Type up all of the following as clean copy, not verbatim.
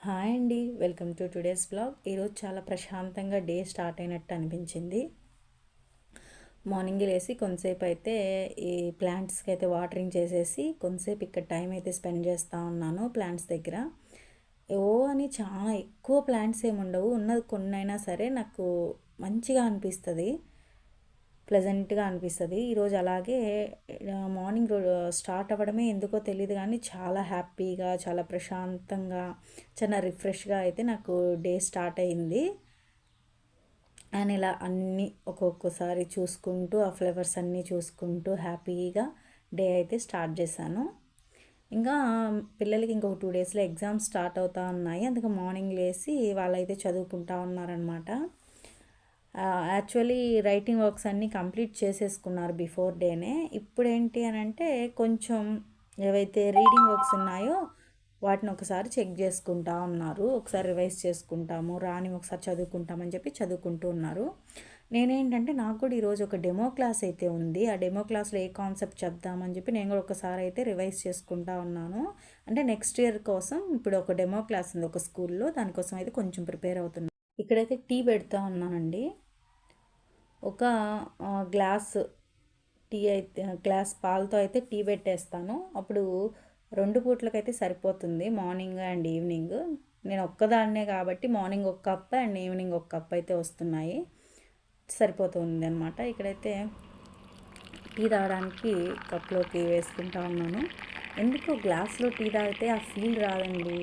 Hi అండి, welcome to today's blog. ఈరోజు చాలా ప్రశాంతంగా డే స్టార్ట్ అయినట్టు అనిపించింది. మార్నింగ్ లేసి కొంతసేపు అయితే ఈ ప్లాంట్స్కి అయితే వాటరింగ్ చేసేసి కొంతసేపు ఇక్కడ టైం అయితే స్పెండ్ చేస్తూ ఉన్నాను ప్లాంట్స్ దగ్గర. అని చాలా ఎక్కువ ప్లాంట్స్ ఏమి ఉండవు, ఉన్నది కొన్ని అయినా సరే నాకు మంచిగా అనిపిస్తుంది, ప్లెజెంట్గా అనిపిస్తుంది. ఈరోజు అలాగే మార్నింగ్ స్టార్ట్ అవ్వడమే ఎందుకో తెలియదు కానీ చాలా హ్యాపీగా, చాలా ప్రశాంతంగా, చాలా రిఫ్రెష్గా అయితే నాకు డే స్టార్ట్ అయింది. అండ్ ఇలా అన్నీ ఒక్కొక్కసారి చూసుకుంటూ ఆ ఫ్లవర్స్ అన్నీ చూసుకుంటూ హ్యాపీగా డే అయితే స్టార్ట్ చేశాను. ఇంకా పిల్లలకి ఇంకొక 2 డేస్లో ఎగ్జామ్స్ స్టార్ట్ అవుతూ ఉన్నాయి, అందుకే మార్నింగ్ లేసి వాళ్ళైతే చదువుకుంటా ఉన్నారనమాట. యాక్చువల్లీ రైటింగ్ వర్క్స్ అన్నీ కంప్లీట్ చేసేసుకున్నారు బిఫోర్ డేనే. ఇప్పుడు ఏంటి అని అంటే కొంచెం ఏవైతే రీడింగ్ వర్క్స్ ఉన్నాయో వాటిని ఒకసారి చెక్ చేసుకుంటా ఉన్నారు. ఒకసారి రివైజ్ చేసుకుంటాము, రాని ఒకసారి చదువుకుంటామని చెప్పి చదువుకుంటూ ఉన్నారు. నేనేంటంటే నాకు కూడా ఈరోజు ఒక డెమో క్లాస్ అయితే ఉంది. ఆ డెమో క్లాస్లో ఏ కాన్సెప్ట్ చెప్దామని చెప్పి నేను కూడా ఒకసారి అయితే రివైజ్ చేసుకుంటా ఉన్నాను. అంటే నెక్స్ట్ ఇయర్ కోసం ఇప్పుడు ఒక డెమో క్లాస్ ఉంది ఒక స్కూల్లో, దానికోసం అయితే కొంచెం ప్రిపేర్ అవుతున్నాను. ఇక్కడైతే టీ పెడతా ఉన్నానండి. ఒక గ్లాస్ టీ అయితే, గ్లాస్ పాలతో అయితే టీ పెట్టేస్తాను. అప్పుడు 2 పూట్లకైతే సరిపోతుంది, మార్నింగ్ అండ్ ఈవినింగ్. నేను ఒక్కదాన్నే కాబట్టి మార్నింగ్ ఒక కప్ అండ్ ఈవినింగ్ ఒక కప్ అయితే వస్తున్నాయి, సరిపోతుంది అనమాట. ఇక్కడైతే టీ తాగడానికి కప్లోకి వేసుకుంటా ఉన్నాను. ఎందుకో గ్లాస్లో టీ తాగితే ఆ ఫీల్ రాదండి,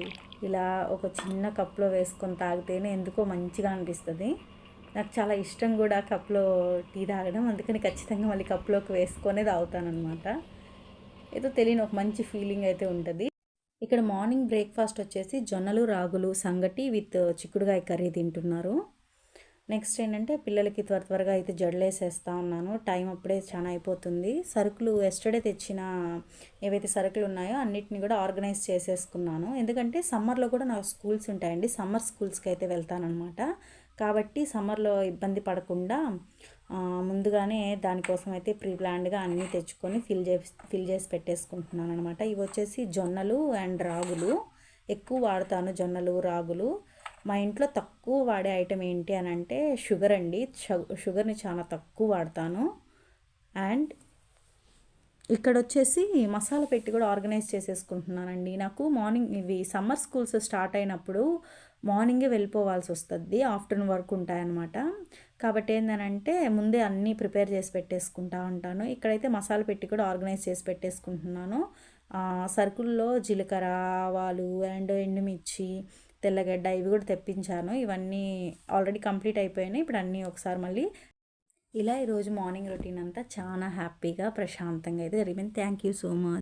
ఇలా ఒక చిన్న కప్లో వేసుకొని తాగితేనే ఎందుకో మంచిగా అనిపిస్తుంది. నాకు చాలా ఇష్టం కూడా కప్లో టీ తాగడం, అందుకని ఖచ్చితంగా మళ్ళీ కప్లోకి వేసుకొనే తాగుతానమాట. ఏదో తెలియని ఒక మంచి ఫీలింగ్ అయితే ఉంటుంది. ఇక్కడ మార్నింగ్ బ్రేక్ఫాస్ట్ వచ్చేసి జొన్నలు, రాగులు సంగటి విత్ చిక్కుడుగాయ కర్రీ తింటున్నారు. నెక్స్ట్ ఏంటంటే పిల్లలకి త్వరగా అయితే జడలేసేస్తూ ఉన్నాను, టైం అప్పుడే చాలా అయిపోతుంది. సరుకులు ఎస్టర్డే తెచ్చిన ఏవైతే సరుకులు ఉన్నాయో అన్నిటిని కూడా ఆర్గనైజ్ చేసేసుకున్నాను. ఎందుకంటే సమ్మర్లో కూడా నాకు స్కూల్స్ ఉంటాయండి, సమ్మర్ స్కూల్స్కి అయితే వెళ్తానమాట. కాబట్టి సమ్మర్లో ఇబ్బంది పడకుండా ముందుగానే దానికోసం అయితే ప్రీ ప్లాన్డ్గా అన్నీ తెచ్చుకొని ఫిల్ చేసి పెట్టేసుకుంటున్నాను అనమాట. ఇవి వచ్చేసి జొన్నలు అండ్ రాగులు. ఎక్కువ వాడతాను జొన్నలు, రాగులు. మా ఇంట్లో తక్కువ వాడే ఐటెం ఏంటి అని అంటే షుగర్ అండి. షుగర్ని చాలా తక్కువ వాడతాను. అండ్ ఇక్కడ వచ్చేసి మసాలా పెట్టి కూడా ఆర్గనైజ్ చేసేసుకుంటున్నానండి. నాకు మార్నింగ్ ఇవి సమ్మర్ స్కూల్స్ స్టార్ట్ అయినప్పుడు మార్నింగే వెళ్ళిపోవాల్సి వస్తుంది, ఆఫ్టర్నూన్ వరకు ఉంటాయన్నమాట. కాబట్టి ఏంటంటే ముందే అన్నీ ప్రిపేర్ చేసి పెట్టేసుకుంటా ఉంటాను. ఇక్కడైతే మసాలా పెట్టి కూడా ఆర్గనైజ్ చేసి పెట్టేసుకుంటున్నాను. సరుకుల్లో జీలకర్ర, ఆవాలు అండ్ ఎండుమిర్చి, తెల్లగడ్డ ఇవి కూడా తెప్పించాను. ఇవన్నీ ఆల్రెడీ కంప్లీట్ అయిపోయినాయి. ఇప్పుడు అన్నీ ఒకసారి మళ్ళీ ఇలా ఈరోజు మార్నింగ్ రొటీన్ అంతా చాలా హ్యాపీగా ప్రశాంతంగా అయితే జరిగింది. Thank you so much.